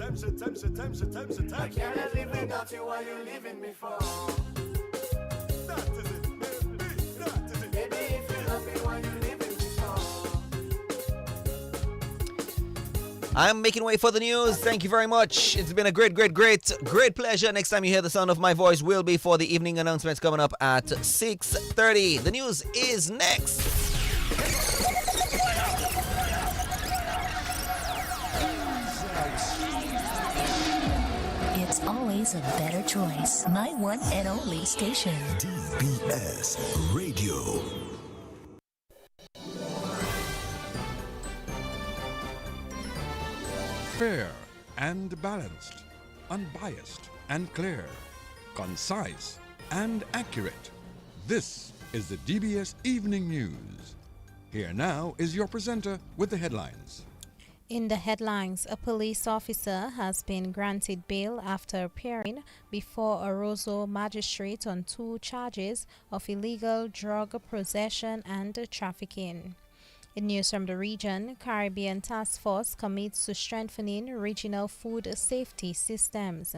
I cannot live without you, what you leaving me for? Baby, if you love me, why you leaving me for? I'm making way for the news. Thank you very much. It's been a great pleasure. Next time you hear the sound of my voice will be for the evening announcements coming up at 6:30. The news is next. It's always a better choice. My one and only station. DBS Radio. Fair and balanced, unbiased and clear, concise and accurate. This is the DBS Evening News. Here now is your presenter with the headlines. In the headlines, a police officer has been granted bail after appearing before a Roseau magistrate on 2 charges of illegal drug possession and trafficking. In news from the region, Caribbean Task Force commits to strengthening regional food safety systems.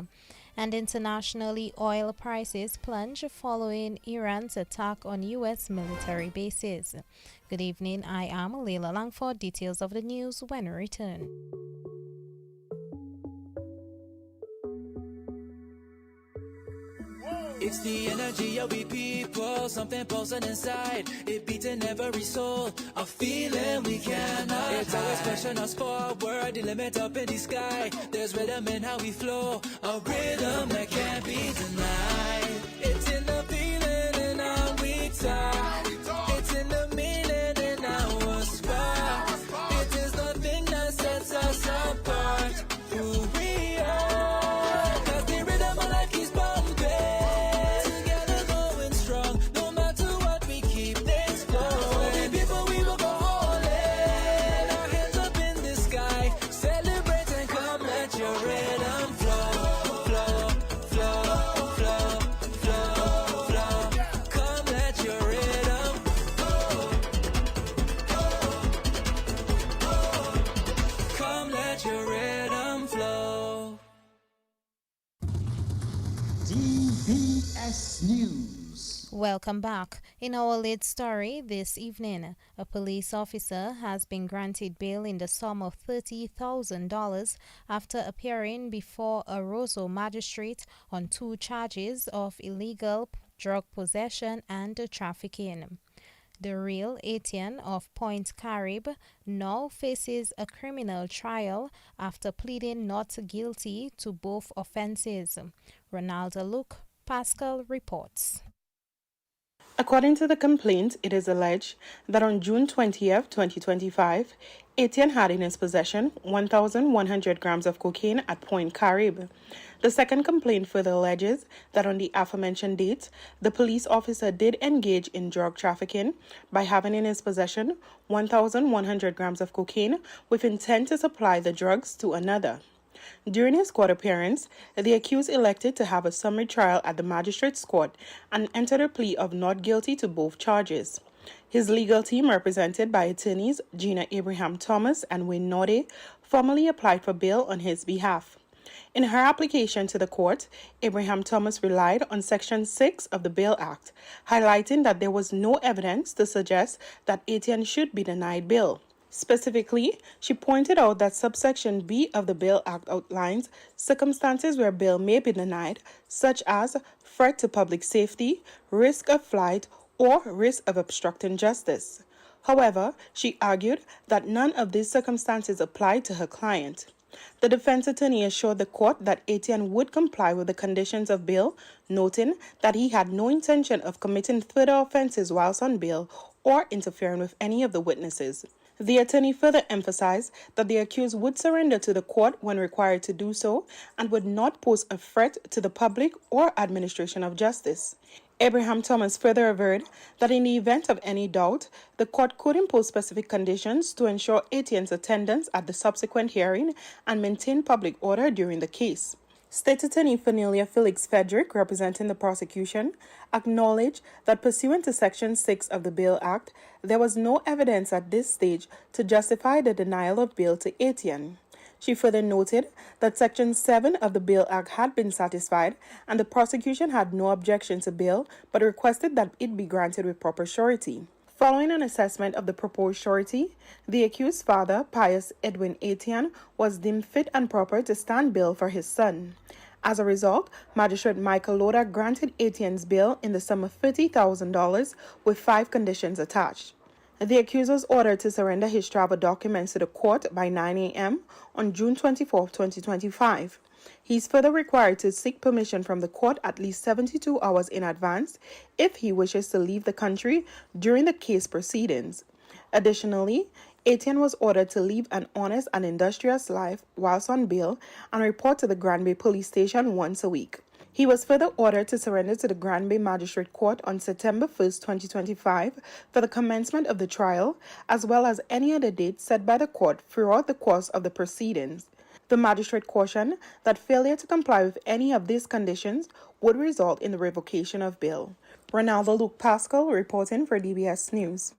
And internationally, oil prices plunge following Iran's attack on U.S. military bases. Good evening, I am Leila Langford. Details of the news when we return. It's the energy of we people, something pulsing inside. It beating every soul, a feeling we cannot. It's always pushing us forward, the limit up in the sky. There's rhythm in how we flow, a rhythm that can't be denied. It's in the feeling in our we talk. It's in the meaning in our spot. It is the thing that sets us apart. Who we are, 'cause the rhythm of life keeps bumping. DBS News. Welcome back. In our lead story this evening, a police officer has been granted bail in the sum of $30,000 after appearing before a Roseau magistrate on 2 charges of illegal drug possession and trafficking. The real Etienne of Point Carib now faces a criminal trial after pleading not guilty to both offenses. Ronaldo Luke, Pascal reports. According to the complaint, it is alleged that on June 20th, 2025, Etienne had in his possession 1,100 grams of cocaine at Point Carib. The second complaint further alleges that on the aforementioned date, the police officer did engage in drug trafficking by having in his possession 1,100 grams of cocaine with intent to supply the drugs to another. During his court appearance, the accused elected to have a summary trial at the magistrate's court and entered a plea of not guilty to both charges. His legal team, represented by attorneys Gina Abraham Thomas and Wayne Norde, formally applied for bail on his behalf. In her application to the court, Abraham Thomas relied on Section 6 of the Bail Act, highlighting that there was no evidence to suggest that Etienne should be denied bail. Specifically, she pointed out that subsection B of the Bail Act outlines circumstances where bail may be denied, such as threat to public safety, risk of flight, or risk of obstructing justice. However, she argued that none of these circumstances applied to her client. The defense attorney assured the court that Etienne would comply with the conditions of bail, noting that he had no intention of committing further offenses whilst on bail or interfering with any of the witnesses. The attorney further emphasized that the accused would surrender to the court when required to do so and would not pose a threat to the public or administration of justice. Abraham Thomas further averred that in the event of any doubt, the court could impose specific conditions to ensure Etienne's attendance at the subsequent hearing and maintain public order during the case. State Attorney Cornelia Felix Frederick, representing the prosecution, acknowledged that pursuant to Section 6 of the Bail Act, there was no evidence at this stage to justify the denial of bail to Etienne. She further noted that Section 7 of the Bail Act had been satisfied and the prosecution had no objection to bail but requested that it be granted with proper surety. Following an assessment of the proposed surety, the accused father, Pius Edwin Etienne, was deemed fit and proper to stand bail for his son. As a result, Magistrate Michael Loda granted Etienne's bail in the sum of $50,000 with 5 conditions attached. The accused was ordered to surrender his travel documents to the court by 9 a.m. on June 24, 2025. He is further required to seek permission from the court at least 72 hours in advance if he wishes to leave the country during the case proceedings. Additionally, Etienne was ordered to live an honest and industrious life whilst on bail and report to the Granby Police Station once a week. He was further ordered to surrender to the Granby Magistrate Court on September 1, 2025 for the commencement of the trial, as well as any other date set by the court throughout the course of the proceedings. The magistrate cautioned that failure to comply with any of these conditions would result in the revocation of bail. Ronaldo Luke Pascal reporting for DBS News.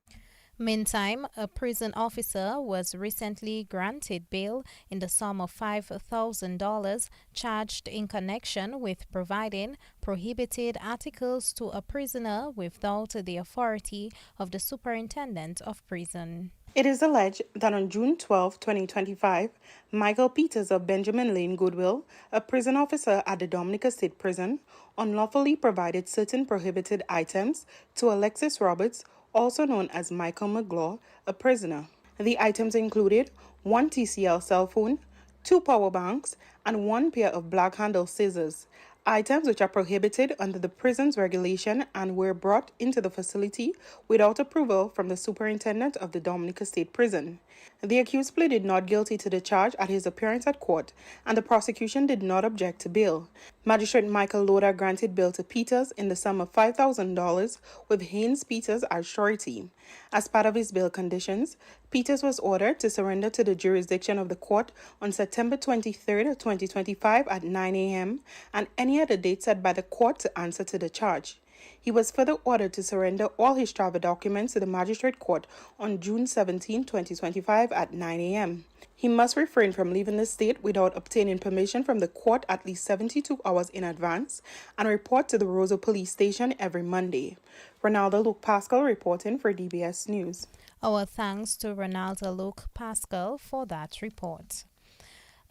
Meantime, a prison officer was recently granted bail in the sum of $5,000 charged in connection with providing prohibited articles to a prisoner without the authority of the superintendent of prison. It is alleged that on June 12, 2025, Michael Peters of Benjamin Lane, Goodwill, a prison officer at the Dominica State Prison, unlawfully provided certain prohibited items to Alexis Roberts, also known as Michael McGlaw, a prisoner. The items included 1 TCL cell phone, 2 power banks, and 1 pair of black handle scissors, items which are prohibited under the prison's regulation and were brought into the facility without approval from the superintendent of the Dominica State Prison. The accused pleaded not guilty to the charge at his appearance at court, and the prosecution did not object to bail. Magistrate Michael Loda granted bail to Peters in the sum of $5,000 with Haynes Peters as surety. As part of his bail conditions, Peters was ordered to surrender to the jurisdiction of the court on September 23, 2025 at 9 a.m. and any other date set by the court to answer to the charge. He was further ordered to surrender all his travel documents to the magistrate court on June 17, 2025 at 9 a.m. He must refrain from leaving the state without obtaining permission from the court at least 72 hours in advance and report to the Roseau Police Station every Monday. Ronaldo Luke Pascal reporting for DBS News. Our thanks to Ronaldo Luke Pascal for that report.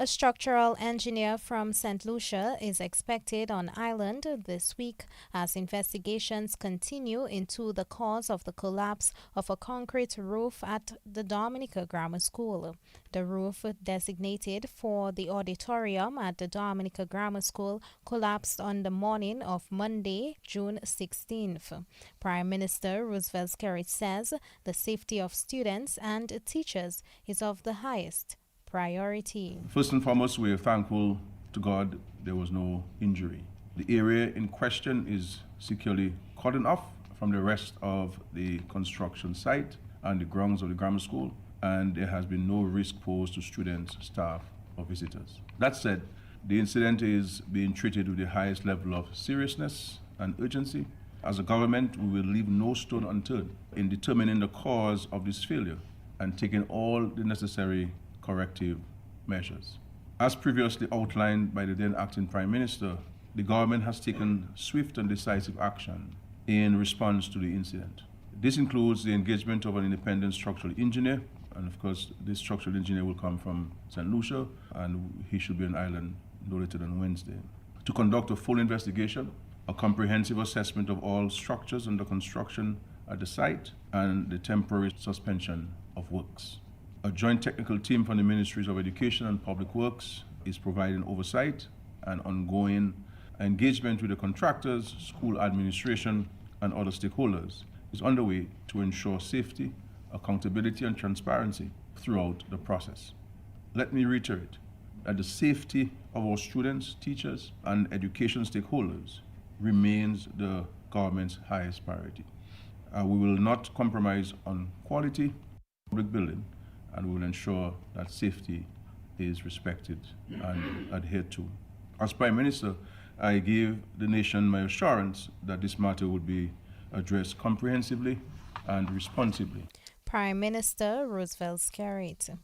A structural engineer from St. Lucia is expected on island this week as investigations continue into the cause of the collapse of a concrete roof at the Dominica Grammar School. The roof designated for the auditorium at the Dominica Grammar School collapsed on the morning of Monday, June 16th. Prime Minister Roosevelt Skerrit says the safety of students and teachers is of the highest priority. First and foremost, we are thankful to God there was no injury. The area in question is securely cordoned off from the rest of the construction site and the grounds of the grammar school, and there has been no risk posed to students, staff, or visitors. That said, the incident is being treated with the highest level of seriousness and urgency. As a government, we will leave no stone unturned in determining the cause of this failure and taking all the necessary corrective measures. As previously outlined by the then acting Prime Minister, the government has taken swift and decisive action in response to the incident. This includes the engagement of an independent structural engineer, and of course this structural engineer will come from St. Lucia, and he should be on island no later than Wednesday, to conduct a full investigation, a comprehensive assessment of all structures under construction at the site, and the temporary suspension of works. A joint technical team from the Ministries of Education and Public Works is providing oversight and ongoing engagement with the contractors, school administration, and other stakeholders is underway to ensure safety, accountability, and transparency throughout the process. Let me reiterate that the safety of our students, teachers, and education stakeholders remains the government's highest priority. We will not compromise on quality of public building, and we will ensure that safety is respected and adhered to. As Prime Minister, I gave the nation my assurance that this matter would be addressed comprehensively and responsibly. Prime Minister Roosevelt Skerrit.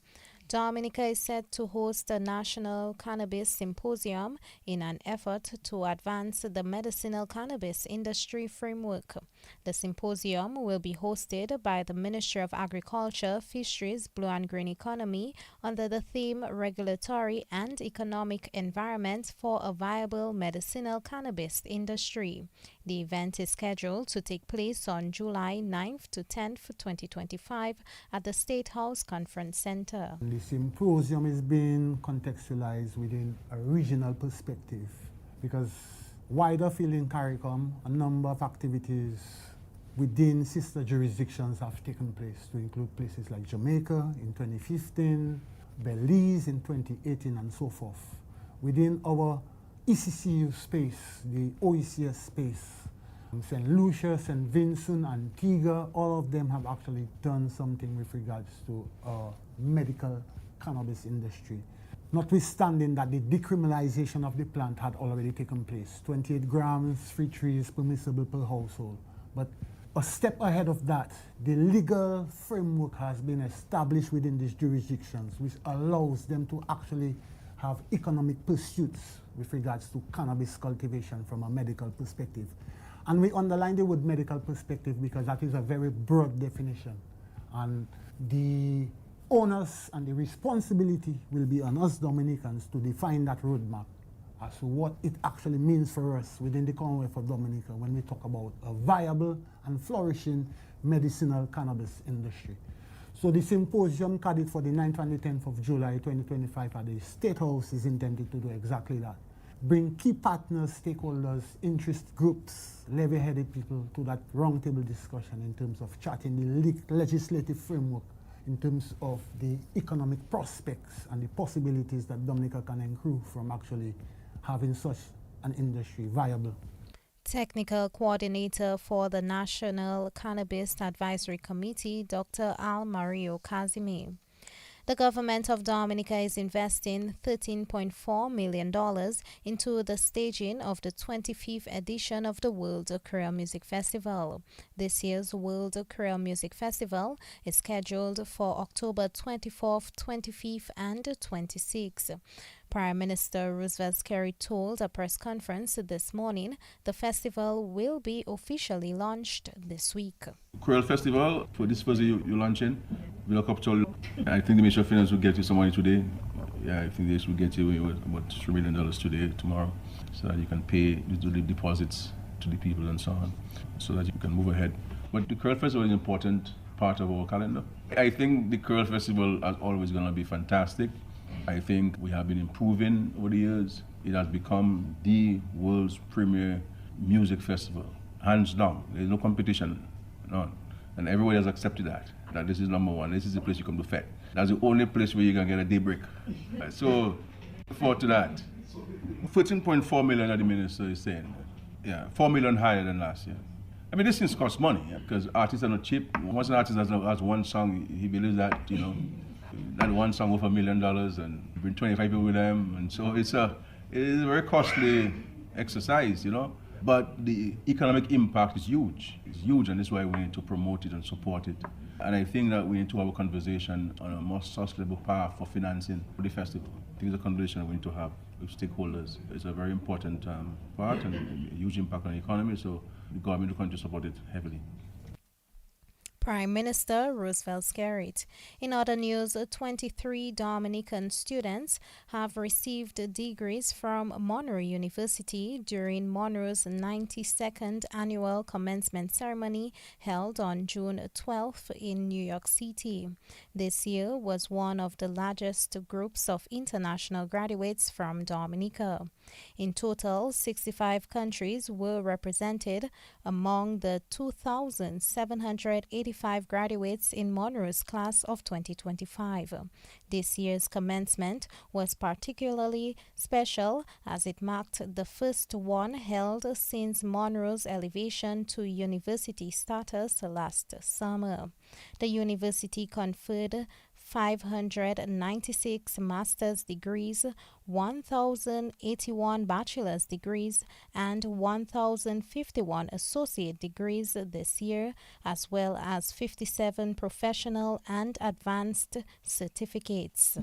Dominica is set to host a national cannabis symposium in an effort to advance the medicinal cannabis industry framework. The symposium will be hosted by the Ministry of Agriculture, Fisheries, Blue and Green Economy under the theme Regulatory and Economic Environment for a Viable Medicinal Cannabis Industry. The event is scheduled to take place on July 9th to 10th, 2025 at the State House Conference Center. The symposium is being contextualized within a regional perspective because wider field in CARICOM, a number of activities within sister jurisdictions have taken place to include places like Jamaica in 2015, Belize in 2018 and so forth. Within our ECCU space, the OECS space, St. Lucia, St. Vincent, Antigua, all of them have actually done something with regards to medical cannabis industry. Notwithstanding that the decriminalization of the plant had already taken place, 28 grams, 3 trees permissible per household. But a step ahead of that, the legal framework has been established within these jurisdictions, which allows them to actually have economic pursuits with regards to cannabis cultivation from a medical perspective. And we underline the word medical perspective because that is a very broad definition. And the onus and the responsibility will be on us Dominicans to define that roadmap as to what it actually means for us within the Commonwealth of Dominica when we talk about a viable and flourishing medicinal cannabis industry. So the symposium carried for the 9th and the 10th of July 2025 at the State House is intended to do exactly that. Bring key partners, stakeholders, interest groups, levy-headed people to that roundtable discussion in terms of charting the legislative framework, in terms of the economic prospects and the possibilities that Dominica can accrue from actually having such an industry viable. Technical Coordinator for the National Cannabis Advisory Committee, Dr. Al Mario Kazimi. The government of Dominica is investing $13.4 million into the staging of the 25th edition of the World Creole Music Festival. This year's World Creole Music Festival is scheduled for October 24th, 25th, and 26th. Prime Minister Roosevelt Skerry told a press conference this morning the festival will be officially launched this week. Creole Festival, for this first you're launching, we look up to, I think the Ministry of Finance will get you some money today. Yeah, I think this will get you about $3 million today, tomorrow, so that you can pay, do the deposits to the people and so on, so that you can move ahead. But the Creole Festival is an important part of our calendar. I think the Creole Festival is always going to be fantastic. I think we have been improving over the years. It has become the world's premier music festival, hands down. There's no competition, none. And everybody has accepted that this is number one. This is the place you come to fete. That's the only place where you can get a daybreak. So, forward to that. 13.4 million that the minister is saying. Yeah, 4 million higher than last year. I mean, these things cost money, because artists are not cheap. Once an artist has one song, he believes that, that one song worth $1 million and bring 25 people with them. And so it is a very costly exercise, But the economic impact is huge. It's huge, and that's why we need to promote it and support it. And I think that we need to have a conversation on a more sustainable path for financing the festival. I think it's a conversation we need to have with stakeholders. It's a very important part and a huge impact on the economy, so the government will continue to support it heavily. Prime Minister Roosevelt Skerrit. In other news, 23 Dominican students have received degrees from Monroe University during Monroe's 92nd annual commencement ceremony held on June 12th in New York City. This year was one of the largest groups of international graduates from Dominica. In total, 65 countries were represented among the 2,785 graduates in Monroe's class of 2025. This year's commencement was particularly special as it marked the first one held since Monroe's elevation to university status last summer. The university conferred 596 master's degrees, 1,081 bachelor's degrees, and 1,051 associate degrees this year, as well as 57 professional and advanced certificates.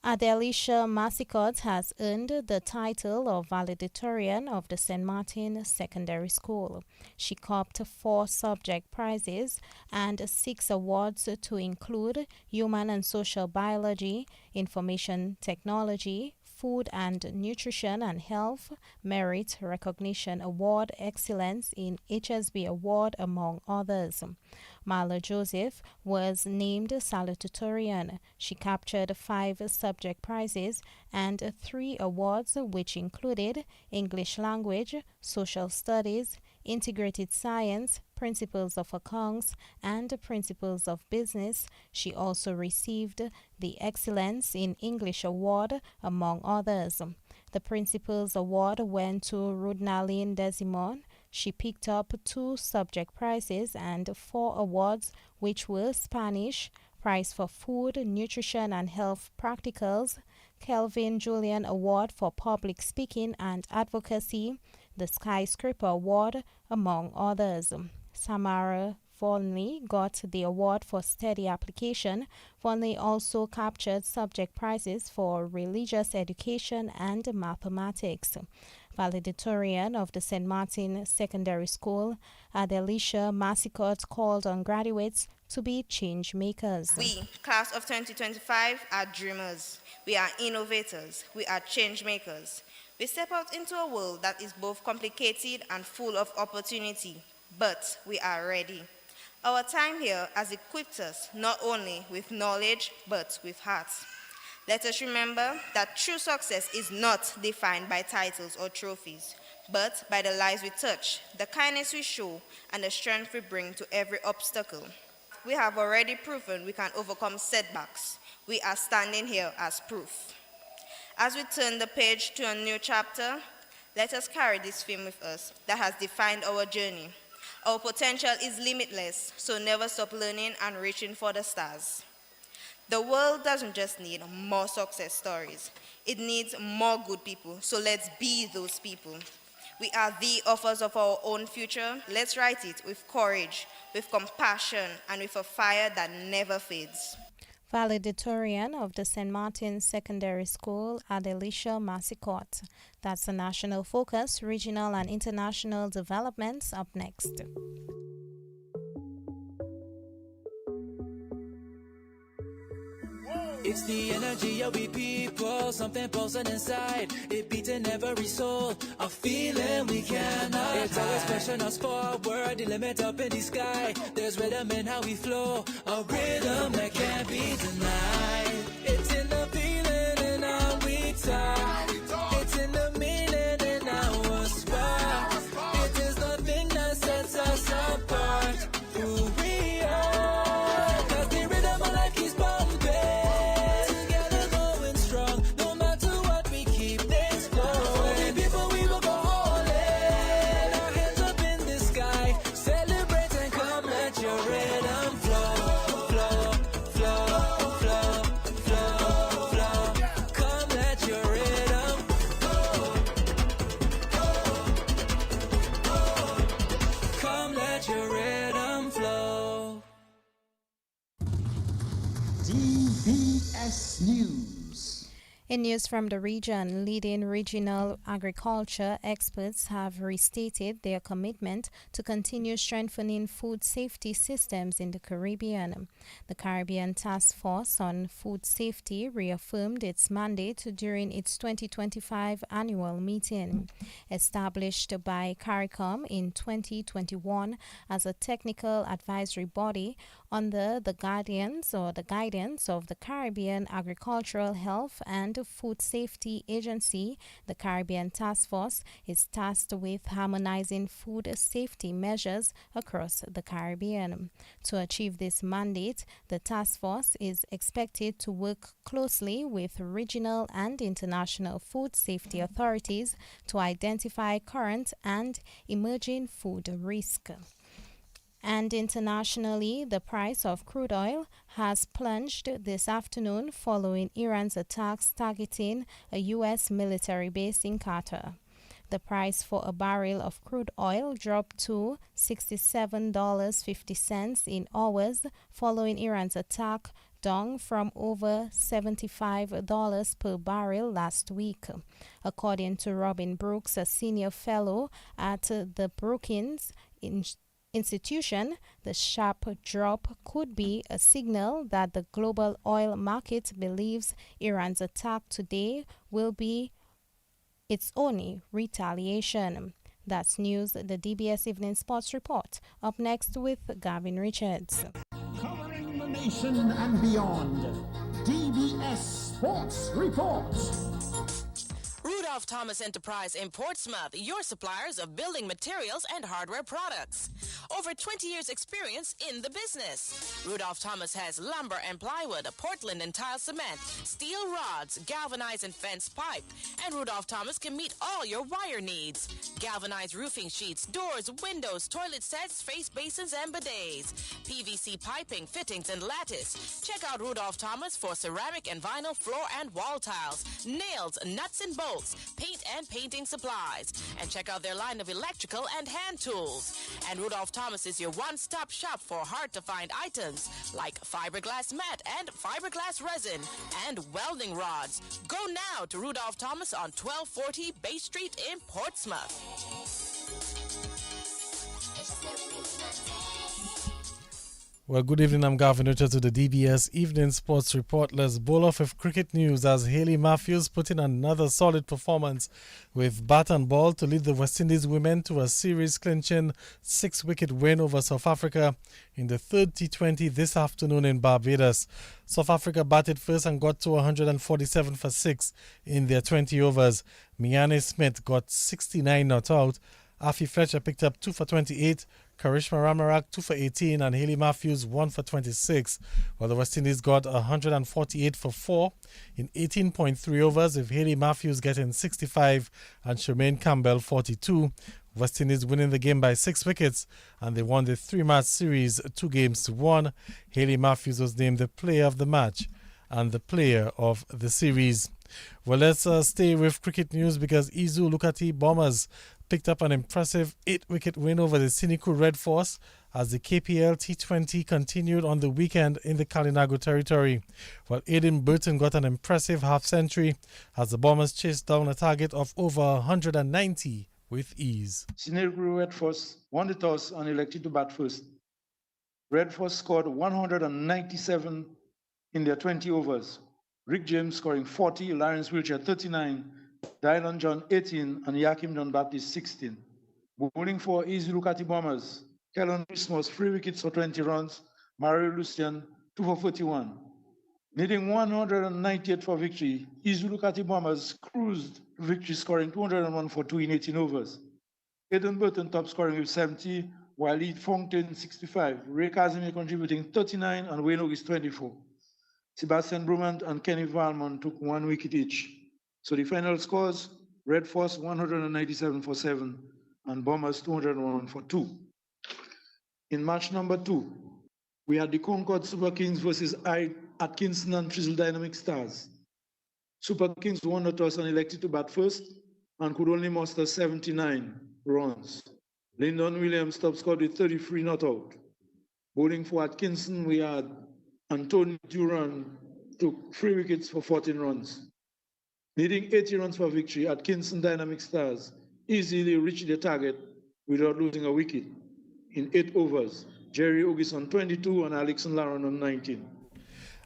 Adelicia Massicot has earned the title of valedictorian of the St. Martin Secondary School. She copped 4 subject prizes and 6 awards to include Human and Social Biology, Information Technology, Food and Nutrition and Health, Merit Recognition Award, Excellence in HSB Award, among others. Marla Joseph was named salutatorian. She captured 5 subject prizes and 3 awards, which included English Language, Social Studies, Integrated Science, Principles of Accounts, and Principles of Business. She also received the Excellence in English Award, among others. The Principles Award went to Rudnaline Desimon. She picked up 2 subject prizes and 4 awards, which were Spanish, Prize for Food, Nutrition and Health Practicals, Kelvin Julian Award for Public Speaking and Advocacy, the Skyscraper Award, among others. Samara Volney got the award for steady application. Volney also captured subject prizes for religious education and mathematics. Valedictorian of the St. Martin Secondary School, Adelicia Massicot, called on graduates to be change makers. We, class of 2025, are dreamers. We are innovators. We are change makers. We step out into a world that is both complicated and full of opportunity, but we are ready. Our time here has equipped us not only with knowledge, but with hearts. Let us remember that true success is not defined by titles or trophies, but by the lives we touch, the kindness we show, and the strength we bring to every obstacle. We have already proven we can overcome setbacks. We are standing here as proof. As we turn the page to a new chapter, let us carry this theme with us that has defined our journey. Our potential is limitless, so never stop learning and reaching for the stars. The world doesn't just need more success stories. It needs more good people, so let's be those people. We are the authors of our own future. Let's write it with courage, with compassion, and with a fire that never fades. Valedictorian of the St. Martin Secondary School, Adelicia Massicot. That's the national focus, regional and international developments up next. It's the energy of we people, something pulsing inside. It beating every soul, a feeling we cannot. It's always pushing us forward, the limit up in the sky. There's rhythm in how we flow, a rhythm that can't be denied. It's in the feeling in how we talk. It's in the meaning in our spark. It is the thing that sets us apart. Who we are, 'cause the rhythm of life keeps bumping. DBS News. In news from the region, leading regional agriculture experts have restated their commitment to continue strengthening food safety systems in the Caribbean. The Caribbean Task Force on Food Safety reaffirmed its mandate during its 2025 annual meeting. Established by CARICOM in 2021 as a technical advisory body under the guidance of the Caribbean Agricultural Health and Food Safety Agency, the Caribbean Task Force is tasked with harmonizing food safety measures across the Caribbean. To achieve this mandate, the task force is expected to work closely with regional and international food safety authorities to identify current and emerging food risks. And internationally, the price of crude oil has plunged this afternoon following Iran's attacks targeting a U.S. military base in Qatar. The price for a barrel of crude oil dropped to $67.50 in hours following Iran's attack, down from over $75 per barrel last week. According to Robin Brooks, a senior fellow at the Brookings Institution, the sharp drop could be a signal that the global oil market believes Iran's attack today will be its only retaliation. That's news, the DBS Evening Sports Report. Up next with Gavin Richards. Covering the nation and beyond, DBS Sports Report. Rudolph Thomas Enterprise in Portsmouth, your suppliers of building materials and hardware products. Over 20 years experience in the business. Rudolph Thomas has lumber and plywood, Portland and tile cement, steel rods, galvanized and fence pipe. And Rudolph Thomas can meet all your wire needs. Galvanized roofing sheets, doors, windows, toilet sets, face basins and bidets. PVC piping, fittings and lattice. Check out Rudolph Thomas for ceramic and vinyl floor and wall tiles, nails, nuts and bolts, paint and painting supplies. And check out their line of electrical and hand tools. And Rudolph Thomas is your one-stop shop for hard-to-find items like fiberglass mat and fiberglass resin and welding rods. Go now to Rudolph Thomas on 1240 Bay Street in Portsmouth. Well, good evening. I'm Gavin Richards to the DBS Evening Sports Report. Let's bowl off with cricket news as Hayley Matthews put in another solid performance with bat and ball to lead the West Indies women to a series-clinching 6-wicket win over South Africa in the third T20 this afternoon in Barbados. South Africa batted first and got to 147 for 6 in their 20 overs. Miane Smith got 69 not out. Afi Fletcher picked up 2 for 28. Karishma Ramarak 2 for 18 and Hayley Matthews 1 for 26, while the West Indies got 148 for 4 in 18.3 overs, with Hayley Matthews getting 65 and Charmaine Campbell 42. West Indies winning the game by 6 wickets and they won the 3-match series 2-1. Hayley Matthews was named the player of the match and the player of the series. Well, let's stay with cricket news because Izu Lukati Bombers picked up an impressive 8-wicket win over the Siniku Red Force as the KPL T20 continued on the weekend in the Kalinago territory, while Aidan Burton got an impressive half-century as the Bombers chased down a target of over 190 with ease. Siniku Red Force won the toss and elected to bat first. Red Force scored 197 in their 20 overs. Rick James scoring 40, Lawrence Wiltshire 39, Dylan John 18 and Yakim John Baptist 16. Bowling for Easy Lukati Bombers, Kellen Christmas 3 wickets for 20 runs, Mario Lucian 2 for 41. Needing 198 for victory, Easy Lukati Bombers cruised victory scoring 201 for 2 in 18 overs. Aidan Burton top scoring with 70, while Lee Fontaine 65, Ray Kazimi contributing 39 and Wayne Ogis 24. Sebastian Brumant and Kenny Valmont took 1 wicket each. So the final scores, Red Force 197 for 7 and Bombers 201 for 2. In match number 2, we had the Concord Super Kings versus Atkinson and Thistle Dynamic Stars. Super Kings won the toss and elected to bat first and could only muster 79 runs. Lyndon Williams top scored with 33 not out. Bowling for Atkinson, we had Anthony Duran took 3 wickets for 14 runs. Needing 80 runs for victory, Atkinson Dynamic Stars easily reached their target without losing a wicket in 8 overs. Jerry Ogis on 22 and Alexon Laron on 19.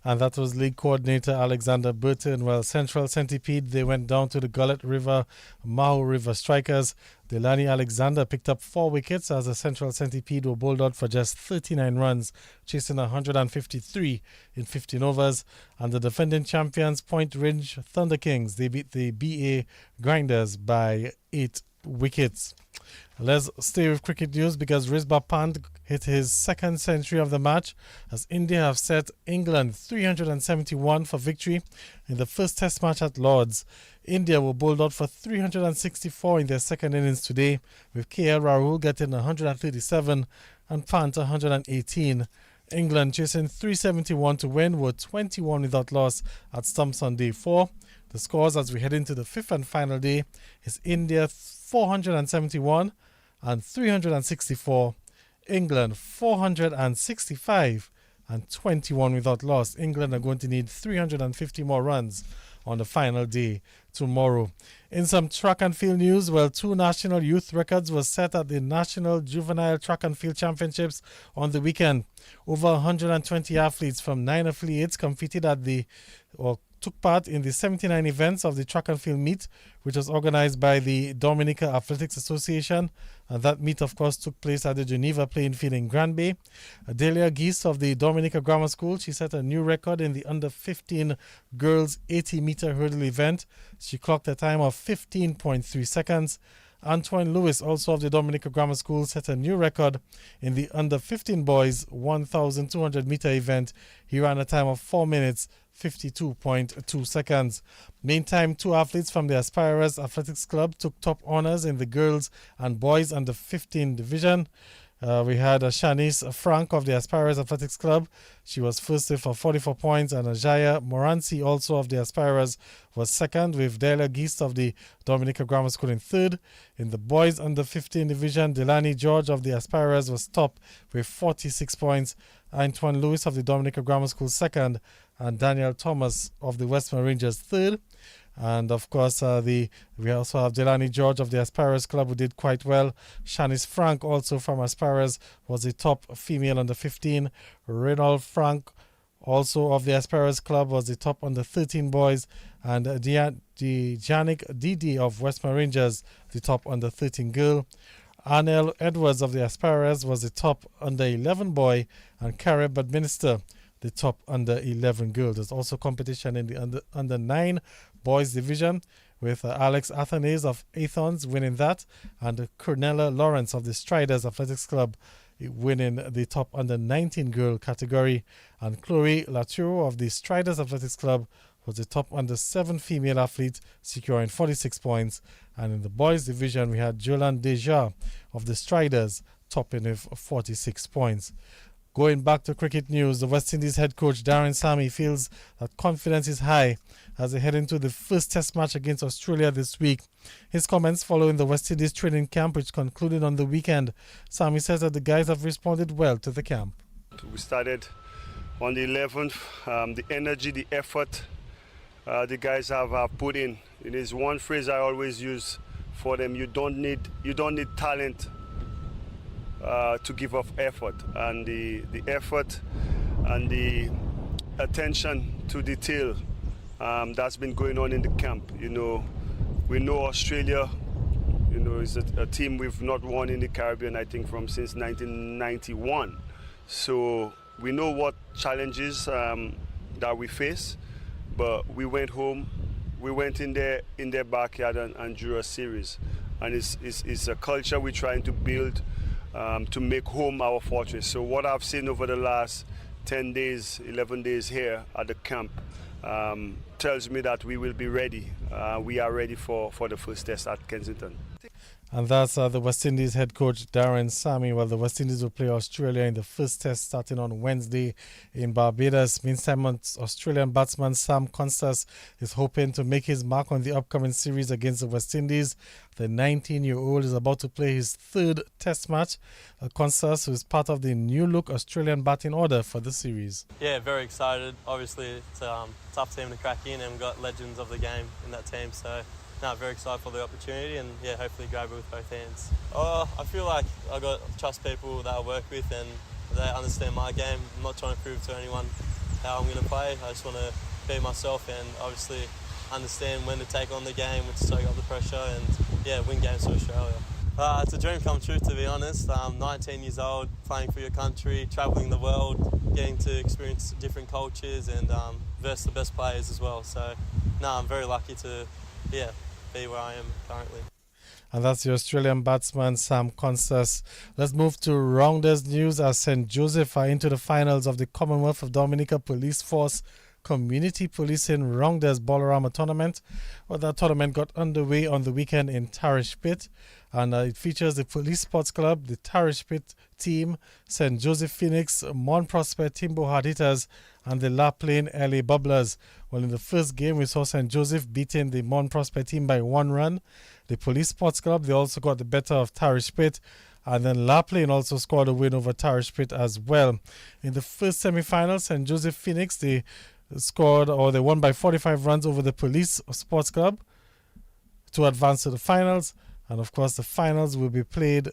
And that was league coordinator Alexander Burton. Well, Central Centipede, they went down to the Gullet River, Maho River Strikers. Delani Alexander picked up 4 wickets as the Central Centipede were bowled out for just 39 runs, chasing 153 in 15 overs. And the defending champions, Point Ridge Thunder Kings, they beat the BA Grinders by 8 wickets. Let's stay with cricket news because Risbah Pant hit his 2nd century of the match as India have set England 371 for victory in the first test match at Lord's. India were bowled out for 364 in their second innings today, with KL Rahul getting 137, and Panther 118. England chasing 371 to win were 21 without loss at Stumps on day 4. The scores as we head into the fifth and final day is India 471 and 364. England 465 and 21 without loss. England are going to need 350 more runs on the final day tomorrow. In some track and field news, well, 2 national youth records were set at the National Juvenile Track and Field Championships on the weekend. Over 120 athletes from 9 affiliates competed took part in the 79 events of the track and field meet, which was organized by the Dominica Athletics Association. And that meet, of course, took place at the Geneva Playing Field in Grand Bay. Delia Geese of the Dominica Grammar School, she set a new record in the under-15 girls 80-meter hurdle event. She clocked a time of 15.3 seconds. Antoine Lewis, also of the Dominica Grammar School, set a new record in the under-15 boys 1,200-meter event. He ran a time of 4 minutes, 52.2 seconds. Meantime, 2 athletes from the Aspirers Athletics Club took top honors in the girls and boys under 15 division. We had Shanice Frank of the Aspirers Athletics Club. She was first for 44 points, and Ajaya Moranci, also of the Aspirers, was second, with Delia Geist of the Dominica Grammar School in third. In the boys under 15 division, Delani George of the Aspirers was top with 46 points. Antoine Lewis of the Dominica Grammar School second, and Daniel Thomas of the Western Rangers third. And of course, we also have Delani George of the Aspirers Club, who did quite well. Shanice Frank, also from Aspirers, was the top female under 15. Reynold Frank, also of the Aspirers Club, was the top under 13 boys. And Janik Didi of Western Rangers, the top under 13 girl. Arnell Edwards of the Aspirers was the top under 11 boy. And Carrie Budminister, the top under 11 girl. There's also competition in the under 9 boys division, with Alex Athanase of Athons winning that, and Cornella Lawrence of the Striders Athletics Club winning the top under 19 girl category, and Chloe Laturo of the Striders Athletics Club was the top under 7 female athlete, securing 46 points. And in the boys division, we had Jolan Deja of the Striders topping with 46 points. Going back to cricket news, the West Indies head coach Darren Sammy feels that confidence is high as they head into the first test match against Australia this week. His comments following the West Indies training camp, which concluded on the weekend. Sammy says that the guys have responded well to the camp. We started on the 11th. The energy, the effort the guys have put in. It is one phrase I always use for them: you don't need talent to give off effort, and the effort and the attention to detail that's been going on in the camp. You know, we know Australia, you know, is a team we've not won in the Caribbean, I think, since 1991. So we know what challenges that we face, but we went home, we went in their backyard and drew a series, and it's a culture we're trying to build. To make home our fortress. So what I've seen over the last 10 days, 11 days here at the camp tells me that we will be ready. We are ready for the first test at Kensington. And that's the West Indies head coach Darren Sammy. Well, the West Indies will play Australia in the first test starting on Wednesday in Barbados. Meantime, Australian batsman Sam Constas is hoping to make his mark on the upcoming series against the West Indies. The 19-year-old is about to play his third test match. Constas, who is part of the new-look Australian batting order for the series. Yeah, very excited. Obviously, it's a tough team to crack in, and we've got legends of the game in that team, so very excited for the opportunity, and yeah, hopefully grab it with both hands. I feel like I got trust people that I work with, and they understand my game. I'm not trying to prove to anyone how I'm going to play. I just want to be myself, and obviously understand when to take on the game, when to soak up the pressure, and yeah, win games for Australia. It's a dream come true, to be honest. 19 years old, playing for your country, travelling the world, getting to experience different cultures, and versus the best players as well. So, I'm very lucky to, be where I am currently. And that's the Australian batsman Sam Constas. Let's move to Rounders news as St. Joseph are into the finals of the Commonwealth of Dominica Police Force Community Policing Rounders Bolorama Tournament. Well, that tournament got underway on the weekend in Tarish Pit, and it features the Police Sports Club, the Tarish Pit team, St. Joseph Phoenix, Mont Prosper Timbo Hard Hitters, and the La Plaine LA Bubblers. Well, in the first game, we saw St. Joseph beating the Mont Prosper team by 1 run. The Police Sports Club, they also got the better of Tarish Pit. And then La Plaine also scored a win over Tarish Pit as well. In the first semi-final, St. Joseph Phoenix, they won by 45 runs over the Police Sports Club to advance to the finals. And of course, the finals will be played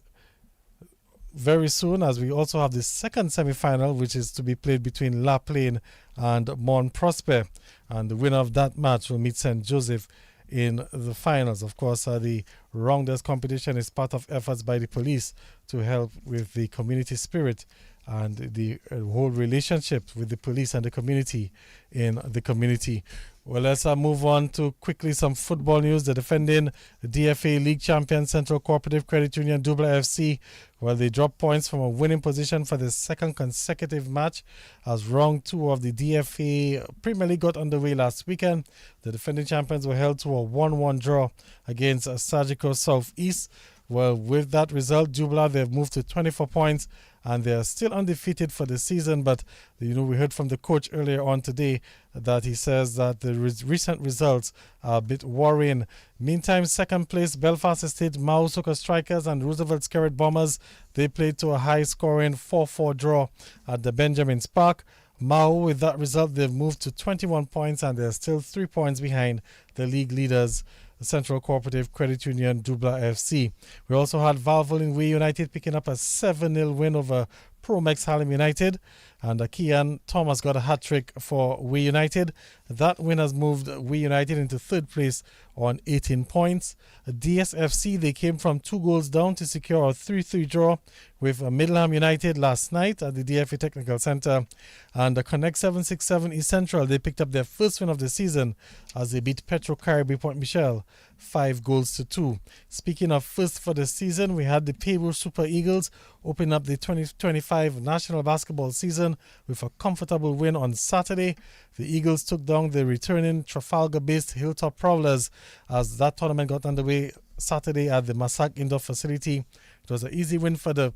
very soon, as we also have the second semi-final, which is to be played between La Plaine and Mont Prosper. And the winner of that match will meet St. Joseph in the finals. Of course, the Rounders competition is part of efforts by the police to help with the community spirit and the whole relationship with the police and the community in the community. Well, let's move on to quickly some football news. The defending DFA League champion Central Cooperative Credit Union Dubla FC, well, they dropped points from a winning position for the second consecutive match as round 2 of the DFA Premier League got underway last weekend. The defending champions were held to a 1-1 draw against Sagicor Southeast. Well, with that result, Dubla, they've moved to 24 points and they're still undefeated for the season. But, we heard from the coach earlier on today that he says that the recent results are a bit worrying. Meantime, second place, Belfast Estate Mau Soccer Strikers and Roosevelt Skerrit Bombers, they played to a high-scoring 4-4 draw at the Benjamin's Park. Mau, with that result, they've moved to 21 points and they're still 3 points behind the league leaders, the Central Cooperative Credit Union Dubla FC. We also had Valvoline Way United picking up a 7-0 win over Promex Harlem United, and Kian Thomas got a hat-trick for Way United. That win has moved Way United into third place on 18 points. DSFC, they came from 2 goals down to secure a 3-3 draw with Middleham United last night at the DFA Technical Centre. And the Connect 767 East Central, they picked up their first win of the season as they beat Petro Caribbean Point Michel 5-2. Speaking of first for the season, we had the Peru Super Eagles open up the 2025 national basketball season with a comfortable win on Saturday. The Eagles took down the returning Trafalgar-based Hilltop Prowlers as that tournament got underway Saturday at the Massac Indoor Facility. It was an easy win for the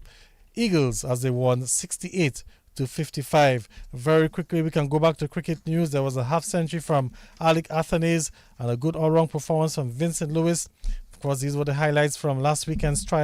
Eagles as they won 68-55. Very quickly, we can go back to cricket news. There was a half-century from Alec Athanase and a good all-round performance from Vincent Lewis. Of course, these were the highlights from last weekend's trial.